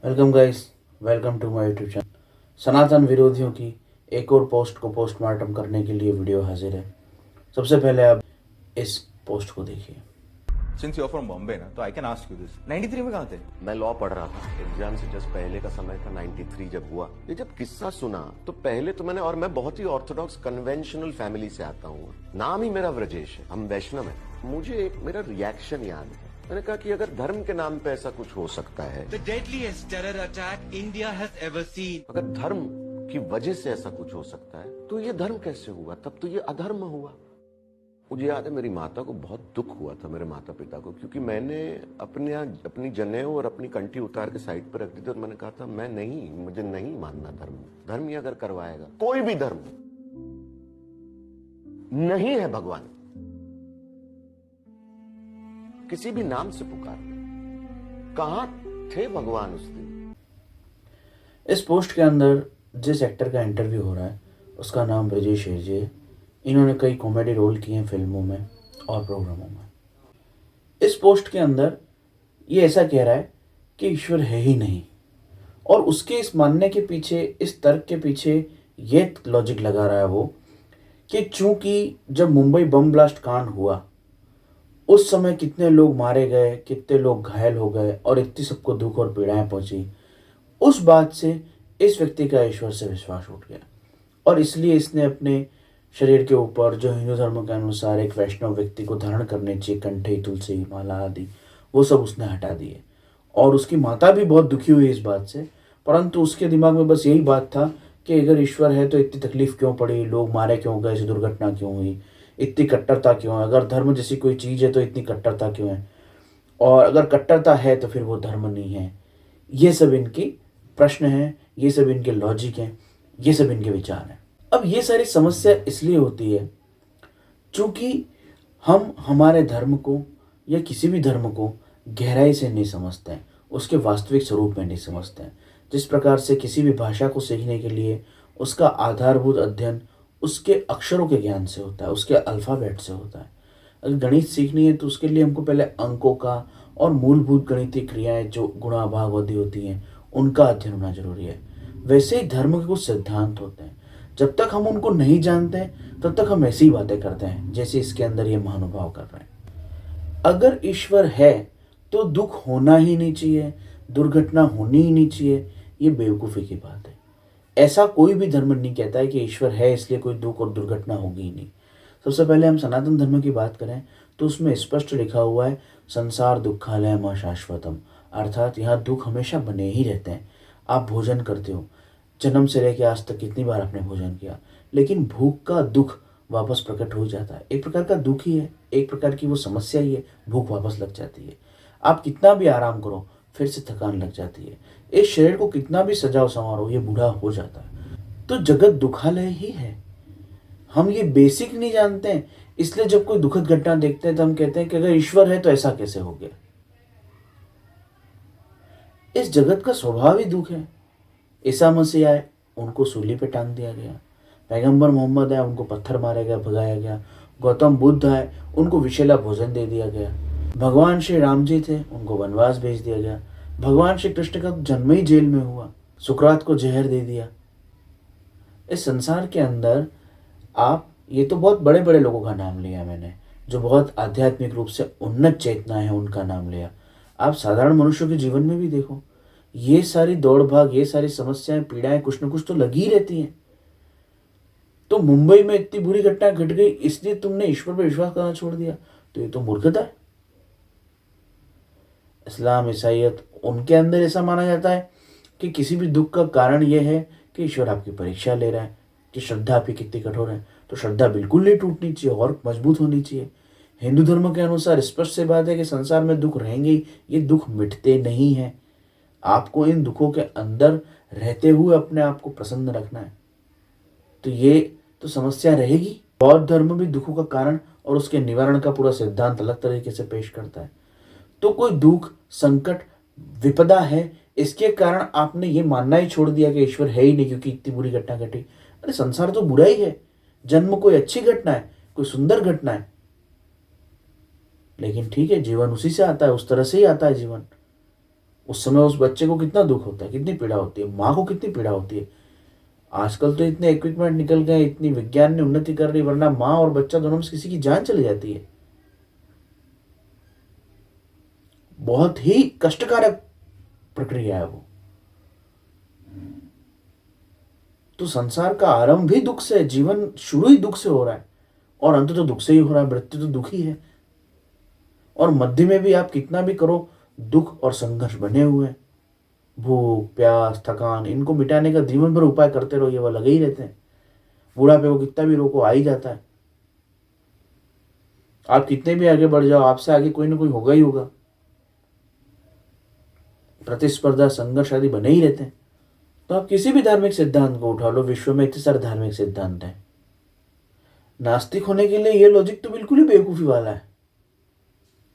Welcome guys, welcome to my YouTube channel. सनातन विरोधियों की एक और पोस्ट को पोस्टमार्टम करने के लिए वीडियो हाजिर है। सबसे पहले आप इस पोस्ट को देखिए। Since you're from Bombay, ना, तो I can ask you this. 93 में कहाँ थे? मैं लॉ पढ़ रहा था। एग्जाम से जस्ट पहले का समय था 93 जब हुआ। ये जब किस्सा सुना तो पहले तो मैं बहुत ही ऑर्थोडॉक्स कन्वेंशनल फैमिली से आता हूँ। नाम ही मेरा व्रजेश है, हम वैष्णव हैं। मुझे एक मेरा रिएक्शन याद है। मैंने कहा कि अगर धर्म के नाम पे ऐसा कुछ हो सकता है, The deadliest terror attack India has ever seen. अगर धर्म की वजह से ऐसा कुछ हो सकता है, तो ये धर्म कैसे हुआ? तब तो ये अधर्म हुआ। मुझे याद है मेरी माता को बहुत दुख हुआ था, मेरे माता पिता को, क्योंकि मैंने अपनी जनेऊ और अपनी कंठी उतार के साइड पर रख दी थी और मैंने कहा था मुझे नहीं मानना धर्म ही अगर करवाएगा, कोई भी धर्म नहीं है भगवान, किसी भी नाम से पुकार ले। कहां थे भगवान उस दिन? इस पोस्ट के अंदर जिस एक्टर का इंटरव्यू हो रहा है उसका नाम ब्रजेश हेरजे है। इन्होंने कई कॉमेडी रोल किए हैं फिल्मों में और प्रोग्रामों में। इस पोस्ट के अंदर ये ऐसा कह रहा है कि ईश्वर है ही नहीं, और उसके इस मानने के पीछे, इस तर्क के पीछे ये लॉजिक लगा रहा है वो कि चूंकि जब मुंबई बम ब्लास्ट कांड हुआ उस समय कितने लोग मारे गए, कितने लोग घायल हो गए और इतनी सबको दुख और पीड़ाएं पहुंची, उस बात से इस व्यक्ति का ईश्वर से विश्वास उठ गया और इसलिए इसने अपने शरीर के ऊपर, जो हिंदू धर्म के अनुसार एक वैष्णव व्यक्ति को धारण करने चाहिए, कंठे, तुलसी माला आदि, वो सब उसने हटा दिए। और उसकी माता भी बहुत दुखी हुई इस बात से, परंतु उसके दिमाग में बस यही बात था कि अगर ईश्वर है तो इतनी तकलीफ क्यों पड़ी, लोग मारे क्यों गए, ऐसी दुर्घटना क्यों हुई, इतनी कट्टरता क्यों है, अगर धर्म जैसी कोई चीज़ है तो इतनी कट्टरता क्यों है, और अगर कट्टरता है तो फिर वो धर्म नहीं है। ये सब इनकी प्रश्न हैं, ये सब इनके लॉजिक हैं, ये सब इनके विचार हैं। अब ये सारी समस्या इसलिए होती है क्योंकि हम हमारे धर्म को या किसी भी धर्म को गहराई से नहीं समझते हैं, उसके वास्तविक स्वरूप में नहीं समझते हैं। जिस प्रकार से किसी भी भाषा को सीखने के लिए उसका आधारभूत अध्ययन उसके अक्षरों के ज्ञान से होता है, उसके अल्फ़ाबेट से होता है। अगर गणित सीखनी है तो उसके लिए हमको पहले अंकों का और मूलभूत गणितीय क्रियाएं जो गुणा भाग आदि होती हैं उनका अध्ययन होना जरूरी है। वैसे ही धर्म के कुछ सिद्धांत होते हैं, जब तक हम उनको नहीं जानते हैं तब तक हम ऐसी बातें करते हैं जैसे इसके अंदर ये महानुभाव कर रहे हैं। अगर ईश्वर है तो दुख होना ही नहीं चाहिए, दुर्घटना होनी ही नहीं चाहिए, ये बेवकूफ़ी की बात है। ऐसा कोई भी धर्म नहीं कहता है कि ईश्वर है इसलिए कोई दुख और दुर्घटना होगी ही नहीं। सबसे पहले हम सनातन धर्म की बात करें तो उसमें स्पष्ट लिखा हुआ है, संसार दुखालय मां शाश्वतम, अर्थात यहाँ दुख हमेशा बने ही रहते हैं। आप भोजन करते हो, जन्म से लेकर आज तक कितनी बार आपने भोजन किया, लेकिन भूख का दुख वापस प्रकट हो जाता है। एक प्रकार का दुख ही है, एक प्रकार की वो समस्या ही है, भूख वापस लग जाती है। आप कितना भी आराम करो फिर से थकान लग जाती है। इस शरीर को कितना भी सजाओ संवारो, ये बूढ़ा हो जाता है। तो जगत दुखालय ही है। हम ये बेसिक नहीं जानते हैं, इसलिए जब कोई दुखद घटना देखते हैं तो हम कहते हैं कि अगर ईश्वर है तो ऐसा कैसे हो गया। इस जगत का स्वभाव ही दुख है। ईसा मसीह आए, उनको सूली पे टांग दिया गया। पैगंबर मोहम्मद आए, उनको पत्थर मारे गया, भगाया गया। गौतम बुद्ध आए, उनको विषैला भोजन दे दिया गया। भगवान श्री राम जी थे, उनको वनवास भेज दिया गया। भगवान श्री कृष्ण का जन्म ही जेल में हुआ, सुकरात को जहर दे दिया। इस संसार के अंदर आप, ये तो बहुत बड़े बड़े लोगों का नाम लिया मैंने, जो बहुत आध्यात्मिक रूप से उन्नत चेतना है, उनका नाम लिया। आप साधारण मनुष्यों के जीवन में भी देखो, ये सारी दौड़ भाग, ये सारी समस्याएं, पीड़ाएं कुछ न कुछ तो लगी रहती हैं। तो मुंबई में इतनी बुरी घटना घट गई इसलिए तुमने ईश्वर पर विश्वास करना छोड़ दिया, तो ये तो मूर्खता है। इस्लाम, ईसाइयत, उनके अंदर ऐसा माना जाता है कि किसी भी दुख का कारण यह है कि ईश्वर आपकी परीक्षा ले रहा है कि श्रद्धा आपकी कितनी कठोर है। तो श्रद्धा बिल्कुल नहीं टूटनी चाहिए और मजबूत होनी चाहिए। हिंदू धर्म के अनुसार स्पष्ट से बात है कि संसार में दुख रहेंगे ही, ये दुख मिटते नहीं हैं। आपको इन दुखों के अंदर रहते हुए अपने आप को प्रसन्न रखना है, तो ये तो समस्या रहेगी। बौद्ध धर्म भी दुखों का कारण और उसके निवारण का पूरा सिद्धांत अलग तरीके से पेश करता है। तो कोई दुख, संकट, विपदा है, इसके कारण आपने ये मानना ही छोड़ दिया कि ईश्वर है ही नहीं क्योंकि इतनी बुरी घटना घटी। अरे संसार तो बुरा ही है, जन्म कोई अच्छी घटना है, कोई सुंदर घटना है, लेकिन ठीक है, जीवन उसी से आता है, उस तरह से ही आता है जीवन। उस समय उस बच्चे को कितना दुख होता है, कितनी पीड़ा होती है, माँ को कितनी पीड़ा होती है। आजकल तो इतने इक्विपमेंट निकल गए, इतनी विज्ञान ने उन्नति कर रही, वरना माँ और बच्चा दोनों में से किसी की जान चली जाती है। बहुत ही कष्टकारक प्रक्रिया है वो। तो संसार का आरंभ भी दुख से है, जीवन शुरू ही दुख से हो रहा है और अंत तो दुख से ही हो रहा है, मृत्यु तो दुख ही है। और मध्य में भी आप कितना भी करो, दुख और संघर्ष बने हुए हैं। भूख प्यास थकान, इनको मिटाने का जीवन भर उपाय करते रहो, ये वो लगे ही रहते हैं। बुढ़ापे को कितना भी रोको, आ ही जाता है। आप कितने भी आगे बढ़ जाओ, आपसे आगे कोई ना कोई होगा ही होगा। प्रतिस्पर्धा संघर्ष आदि बने ही रहते हैं। तो आप किसी भी धार्मिक सिद्धांत को उठा लो, विश्व में इतने सारे धार्मिक सिद्धांत हैं। नास्तिक होने के लिए ये लॉजिक तो बिल्कुल ही बेवकूफी वाला है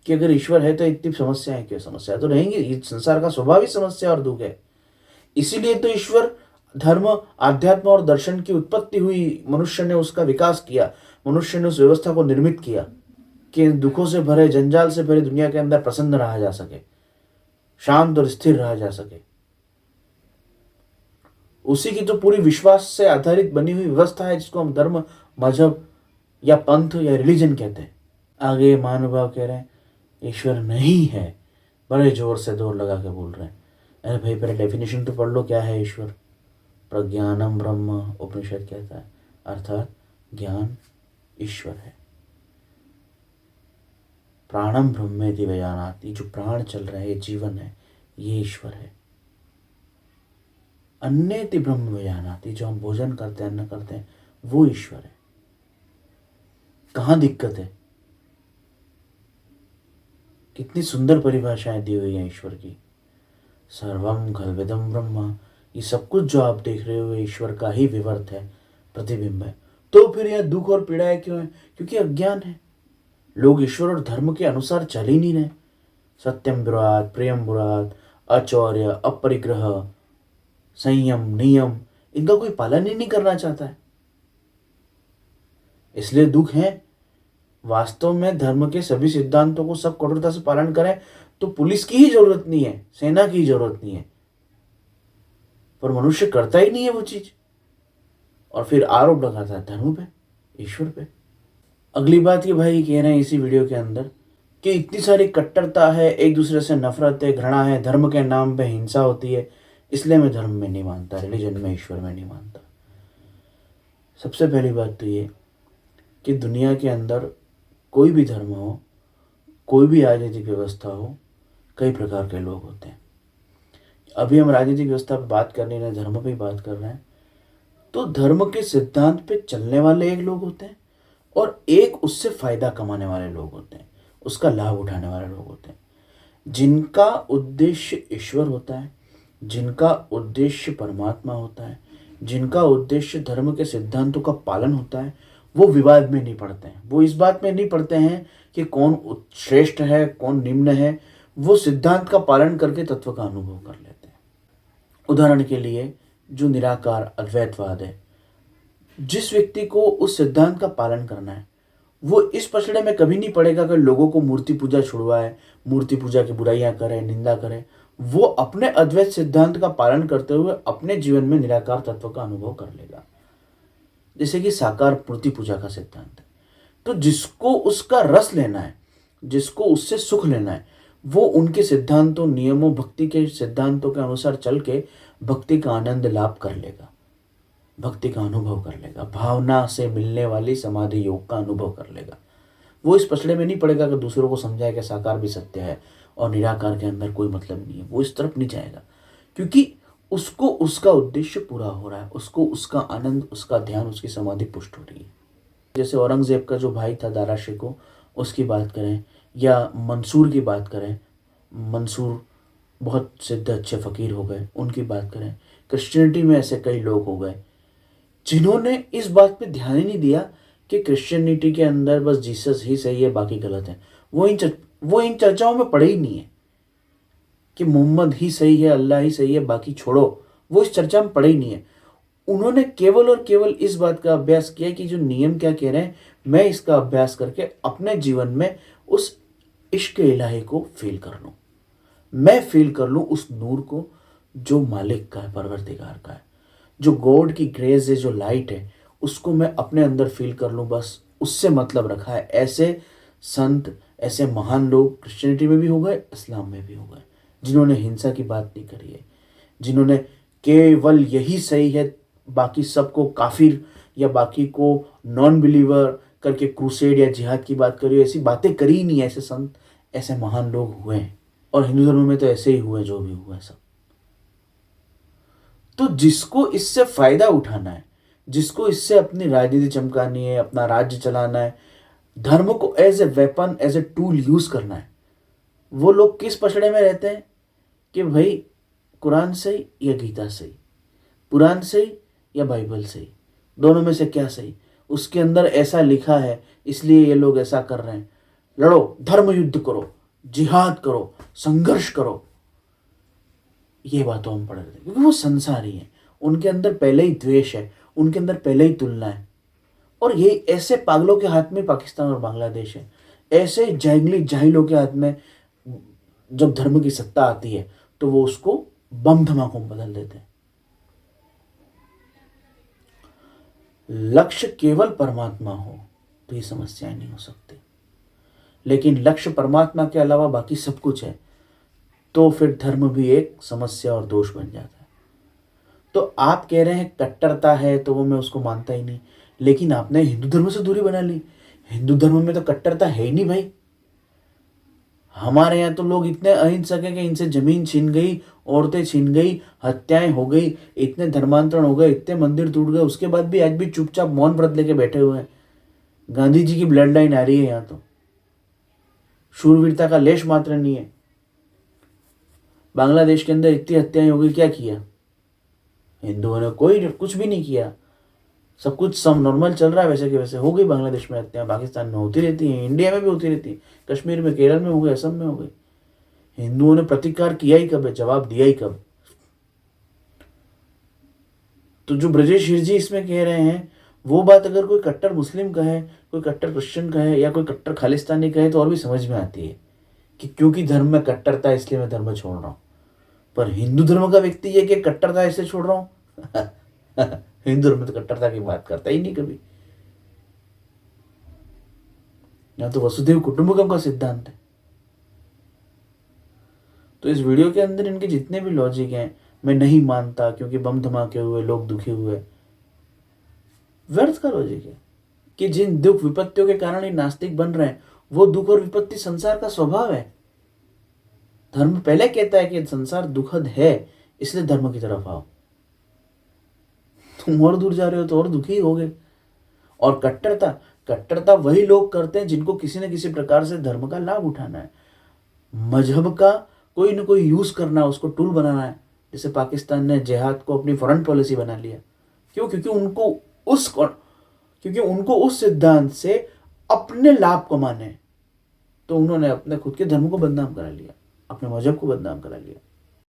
कि अगर ईश्वर है तो इतनी समस्याएं क्यों। समस्या तो रहेंगी, ये संसार का स्वभाव ही समस्या और दुख है। इसीलिए तो ईश्वर, धर्म, आध्यात्म और दर्शन की उत्पत्ति हुई, मनुष्य ने उसका विकास किया, मनुष्य ने उस व्यवस्था को निर्मित किया कि इन दुखों से भरे, जंजाल से भरे दुनिया के अंदर प्रसन्न रहा जा सके, शांत और स्थिर रहा जा सके। उसी की तो पूरी विश्वास से आधारित बनी हुई व्यवस्था है, जिसको हम धर्म, मजहब या पंथ या रिलीजन कहते हैं। आगे महानुभाव कह रहे हैं ईश्वर नहीं है, बड़े जोर से दौर लगा के बोल रहे हैं। अरे भाई पहले डेफिनेशन तो पढ़ लो, क्या है ईश्वर। प्रज्ञानम ब्रह्म उपनिषद कहता है, अर्थात ज्ञान ईश्वर है। प्राणम ब्रह्मेति वजानाति, जो प्राण चल रहे हैं, ये जीवन है, ये ईश्वर है। अन्नेति ब्रह्म वजानाति, जो हम भोजन करते हैं, अन्न करते हैं, वो ईश्वर है। कहाँ दिक्कत है। कितनी सुंदर परिभाषाएं दी हुई है ईश्वर की। सर्वम खल्विदम ब्रह्म, ये सब कुछ जो आप देख रहे हो ईश्वर का ही विवर्त है, प्रतिबिंब है। तो फिर यह दुख और पीड़ाएं क्यों है? क्योंकि अज्ञान है। लोग ईश्वर और धर्म के अनुसार चल ही नहीं रहे। सत्यम बुरात, प्रियम बुरात, अचौर्य, अपरिग्रह, संयम, नियम, इनका कोई पालन ही नहीं करना चाहता है, इसलिए दुख है। वास्तव में धर्म के सभी सिद्धांतों को सब कठोरता से पालन करें तो पुलिस की ही जरूरत नहीं है, सेना की ही जरूरत नहीं है, पर मनुष्य करता ही नहीं है वो चीज, और फिर आरोप लगाता है धर्म पे, ईश्वर पे। अगली बात ये भाई कह रहे हैं इसी वीडियो के अंदर कि इतनी सारी कट्टरता है, एक दूसरे से नफरत है, घृणा है, धर्म के नाम पे हिंसा होती है, इसलिए मैं धर्म में नहीं मानता, रिलीजन में, ईश्वर में नहीं मानता। सबसे पहली बात तो ये कि दुनिया के अंदर कोई भी धर्म हो, कोई भी राजनीतिक व्यवस्था हो, कई प्रकार के लोग होते हैं। अभी हम राजनीतिक व्यवस्था पे बात कर नहीं रहे, धर्म पे बात कर रहे हैं। तो धर्म के सिद्धांत पे चलने वाले एक लोग होते हैं और एक उससे फायदा कमाने वाले लोग होते हैं, उसका लाभ उठाने वाले लोग होते हैं। जिनका उद्देश्य ईश्वर होता है, जिनका उद्देश्य परमात्मा होता है, जिनका उद्देश्य धर्म के सिद्धांतों का पालन होता है, वो विवाद में नहीं पड़ते हैं। वो इस बात में नहीं पड़ते हैं कि कौन श्रेष्ठ है, कौन निम्न है। वो सिद्धांत का पालन करके तत्व का अनुभव कर लेते हैं। उदाहरण के लिए जो निराकार अद्वैतवाद है, जिस व्यक्ति को उस सिद्धांत का पालन करना है, वो इस पछड़े में कभी नहीं पड़ेगा कि लोगों को मूर्ति पूजा छुड़वाए, मूर्ति पूजा की बुराइयां करे, निंदा करे। वो अपने अद्वैत सिद्धांत का पालन करते हुए अपने जीवन में निराकार तत्व का अनुभव कर लेगा। जैसे कि साकार मूर्ति पूजा का सिद्धांत है, तो जिसको उसका रस लेना है, जिसको उससे सुख लेना है, वो उनके सिद्धांतों, नियमों, भक्ति के सिद्धांतों के अनुसार चल के भक्ति का आनंद लाभ कर लेगा, भक्ति का अनुभव कर लेगा, भावना से मिलने वाली समाधि योग का अनुभव कर लेगा। वो इस पछड़े में नहीं पड़ेगा कि दूसरों को समझाए कि साकार भी सत्य है और निराकार के अंदर कोई मतलब नहीं है। वो इस तरफ नहीं जाएगा, क्योंकि उसको उसका उद्देश्य पूरा हो रहा है, उसको उसका आनंद, उसका ध्यान, उसकी समाधि पुष्ट हो रही है। जैसे औरंगजेब का जो भाई था दारा शिकोह, उसकी बात करें, या मंसूर की बात करें, मंसूर बहुत सिद्ध अच्छे फ़कीर हो गए, उनकी बात करें। क्रिश्चियनिटी में ऐसे कई लोग हो गए जिन्होंने इस बात पे ध्यान ही नहीं दिया कि क्रिश्चियनिटी के अंदर बस जीसस ही सही है, बाकी गलत है। वो इन चर्चाओं में पड़े ही नहीं है कि मोहम्मद ही सही है, अल्लाह ही सही है, बाकी छोड़ो। वो इस चर्चा में पड़े ही नहीं है। उन्होंने केवल और केवल इस बात का अभ्यास किया कि जो नियम क्या कह रहे हैं, मैं इसका अभ्यास करके अपने जीवन में उस इश्क इलाही को फील कर लूँ, मैं फील कर लूँ उस नूर को जो मालिक का है, परवरदिगार का है, जो गॉड की ग्रेस है, जो लाइट है, उसको मैं अपने अंदर फील कर लूँ, बस उससे मतलब रखा है। ऐसे संत, ऐसे महान लोग क्रिश्चियनिटी में भी हो गए, इस्लाम में भी हो गए, जिन्होंने हिंसा की बात नहीं करी है, जिन्होंने केवल यही सही है, बाकी सबको काफिर या बाकी को नॉन बिलीवर करके क्रूसेड या जिहाद की बात करी, ऐसी बातें करी ही नहीं। ऐसे संत, ऐसे महान लोग हुए हैं, और हिंदू धर्म में तो ऐसे ही हुए जो भी हुआ है सब। तो जिसको इससे फायदा उठाना है, जिसको इससे अपनी राजनीति चमकानी है, अपना राज्य चलाना है, धर्म को as a weapon, as a tool use करना है, वो लोग किस पछड़े में रहते हैं कि भाई कुरान सही या गीता सही, कुरान सही या बाइबल सही, दोनों में से क्या सही, उसके अंदर ऐसा लिखा है इसलिए ये लोग ऐसा कर रहे हैं। लड़ो, धर्म युद्ध करो, जिहाद करो, संघर्ष करो, ये बातों हम पढ़ रहे थे, क्योंकि वो संसारी हैं, उनके अंदर पहले ही द्वेष है, उनके अंदर पहले ही तुलना है। और ये ऐसे पागलों के हाथ में पाकिस्तान और बांग्लादेश है, ऐसे जंगली जाहिलों के हाथ में जब धर्म की सत्ता आती है तो वो उसको बम धमाकों में बदल देते हैं। लक्ष्य केवल परमात्मा हो तो ये समस्याएं नहीं हो सकती, लेकिन लक्ष्य परमात्मा के अलावा बाकी सब कुछ है तो फिर धर्म भी एक समस्या और दोष बन जाता है। तो आप कह रहे हैं कट्टरता है तो वो मैं उसको मानता ही नहीं, लेकिन आपने हिंदू धर्म से दूरी बना ली। हिंदू धर्म में तो कट्टरता है ही नहीं भाई। हमारे यहाँ तो लोग इतने अहिंसक हैं कि इनसे जमीन छीन गई, औरतें छीन गई, हत्याएं हो गई, इतने धर्मांतरण हो गए, इतने मंदिर टूट गए, उसके बाद भी आज भी चुपचाप मौन व्रत लेके बैठे हुए हैं। गांधी जी की ब्लड लाइन आ रही है यहाँ तो, शूरवीरता का लेश मात्र नहीं है। बांग्लादेश के अंदर इतनी हत्याएं हो गई, क्या किया हिंदुओं ने? कोई कुछ भी नहीं किया, सब कुछ सब नॉर्मल चल रहा है, वैसे के वैसे हो गई। बांग्लादेश में हत्याएं पाकिस्तान में होती रहती हैं, इंडिया में भी होती रहती है, कश्मीर में, केरल में हो गई, असम में हो गई। हिंदुओं ने प्रतिकार किया ही कब है, जवाब दिया ही कब? तो जो ब्रजेश हिरजी इसमें कह रहे हैं वो बात अगर कोई कट्टर मुस्लिम कहे, कोई कट्टर क्रिश्चियन कहे या कोई कट्टर खालिस्तानी कहे तो और भी समझ में आती है कि क्योंकि धर्म में कट्टरता है इसलिए मैं धर्म छोड़ रहा हूँ। पर हिंदू धर्म का व्यक्ति ये कि कट्टरता इसलिए छोड़ रहा हूँ हिंदू धर्म में तो कट्टरता की बात करता ही नहीं कभी। यहाँ तो वसुधैव कुटुंबकम का सिद्धांत है। तो इस वीडियो के अंदर इनके जितने भी लॉजिक हैं मैं नहीं मानता क्योंकि बम धमाके हुए, लोग दुखी हुए, व्यर्थ का लॉजिक है कि जिन दुख विपत्तियों के कारण ही नास्तिक बन रहे हैं वो दुख और विपत्ति संसार का स्वभाव है। धर्म पहले कहता है कि संसार दुखद है इसलिए धर्म की तरफ आओ। तुम और दूर जा रहे हो तो और दुखी होगे। और कट्टरता वही लोग करते हैं जिनको किसी न किसी प्रकार से धर्म का लाभ उठाना है, मजहब का कोई न कोई यूज करना है, उसको टूल बनाना है। जैसे पाकिस्तान ने जिहाद को अपनी फॉरेन पॉलिसी बना लिया। क्यों? क्योंकि उनको उस सिद्धांत से अपने लाभ कमाने, तो उन्होंने अपने खुद के धर्म को बदनाम करा लिया, अपने मजहब को बदनाम करा लिया।